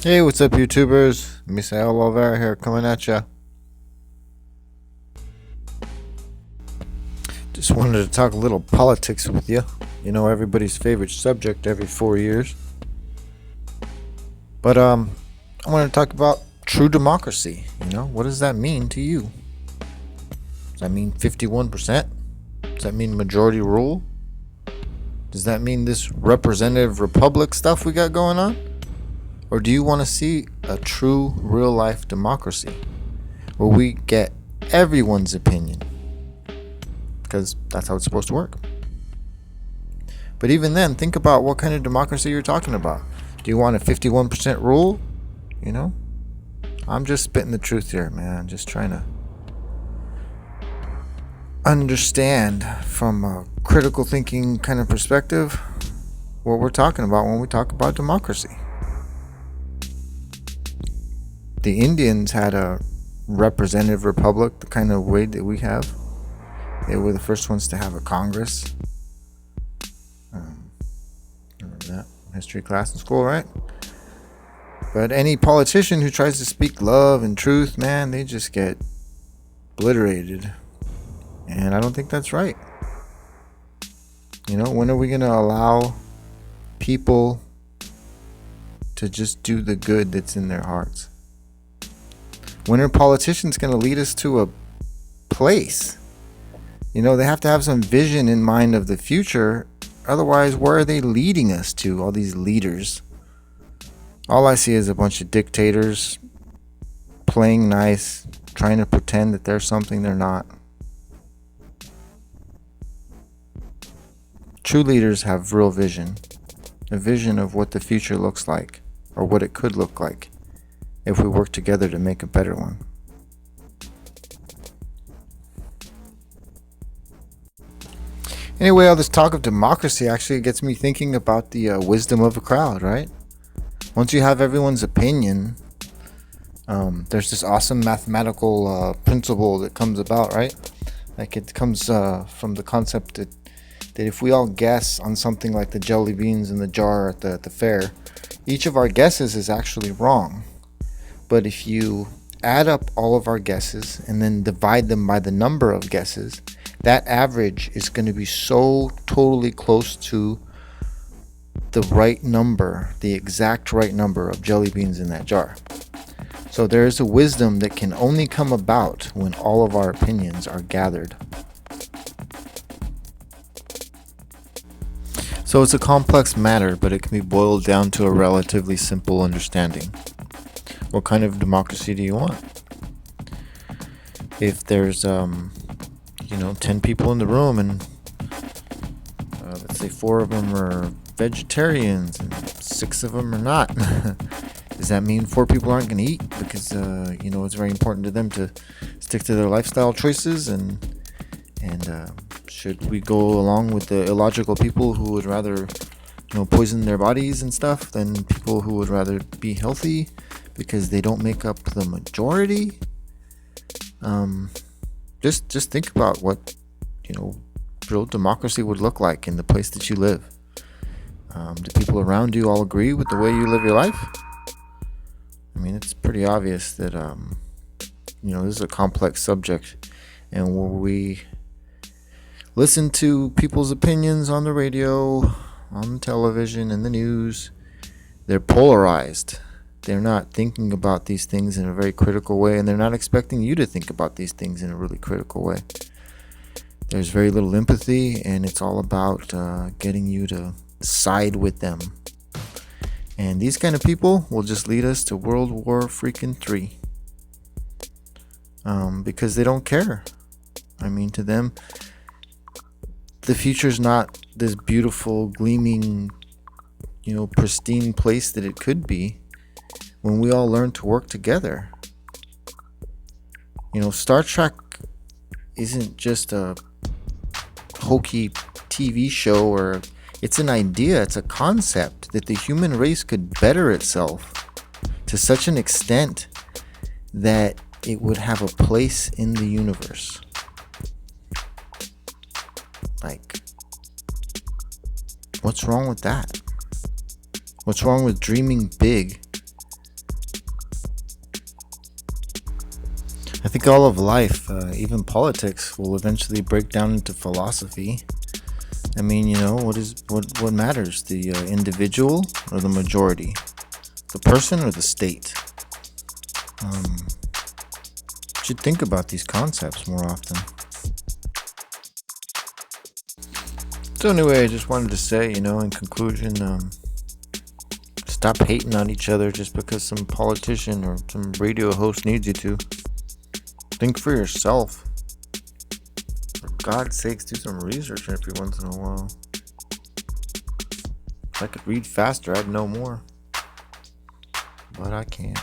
Hey, what's up, YouTubers? Misael Olvera here, coming at ya. Just wanted to talk a little politics with you. You know, everybody's favorite subject every 4 years. But I want to talk about true democracy. You know, what does that mean to you? Does that mean 51%? Does that mean majority rule? Does that mean this representative republic stuff we got going on? Or do you want to see a true real life democracy where we get everyone's opinion? Because that's how it's supposed to work. But even then, think about what kind of democracy you're talking about. Do you want a 51% rule? You know? I'm just spitting the truth here, man. Just trying to understand from a critical thinking kind of perspective what we're talking about when we talk about democracy. The Indians had a representative republic the kind of way that we have. They were the first ones to have a Congress. Remember that history class in school, right? But any politician who tries to speak love and truth, man, they just get obliterated. And I don't think that's right. You know, when are we going to allow people to just do the good that's in their hearts? When are politicians going to lead us to a place? You know, they have to have some vision in mind of the future. Otherwise, where are they leading us to, all these leaders? All I see is a bunch of dictators playing nice, trying to pretend that they're something they're not. True leaders have real vision. A vision of what the future looks like, or what it could look like, if we work together to make a better one. Anyway, all this talk of democracy actually gets me thinking about the wisdom of a crowd, right? Once you have everyone's opinion, there's this awesome mathematical principle that comes about, right? Like it comes from the concept that if we all guess on something like the jelly beans in the jar at the fair, each of our guesses is actually wrong. But if you add up all of our guesses and then divide them by the number of guesses, that average is going to be so totally close to the right number, the exact right number of jelly beans in that jar. So there is a wisdom that can only come about when all of our opinions are gathered. So it's a complex matter, but it can be boiled down to a relatively simple understanding. What kind of democracy do you want? If there's 10 people in the room and let's say 4 of them are vegetarians and 6 of them are not, does that mean 4 people aren't going to eat because it's very important to them to stick to their lifestyle choices, and should we go along with the illogical people who would rather poison their bodies and stuff than people who would rather be healthy because they don't make up the majority? Just think about what real democracy would look like in the place that you live. Do people around you all agree with the way you live your life? I mean, it's pretty obvious that this is a complex subject, and where we listen to people's opinions on the radio, on the television, and the news, they're polarized. They're not thinking about these things in a very critical way, and they're not expecting you to think about these things in a really critical way. There's very little empathy, and it's all about getting you to side with them. And these kind of people will just lead us to World War freaking 3. Because they don't care. I mean, to them, the future's not this beautiful, gleaming, pristine place that it could be when we all learn to work together. Star Trek isn't just a hokey TV show, or it's an idea, it's a concept that the human race could better itself to such an extent that it would have a place in the universe. Like, what's wrong with that? What's wrong with dreaming big I think all of life, even politics, will eventually break down into philosophy. I mean, what matters, the individual or the majority, the person or the state? Um, should think about these concepts more often. So anyway, I just wanted to say, in conclusion, stop hating on each other just because some politician or some radio host needs you to. Think for yourself. For God's sakes, do some research every once in a while. If I could read faster, I'd know more. But I can't.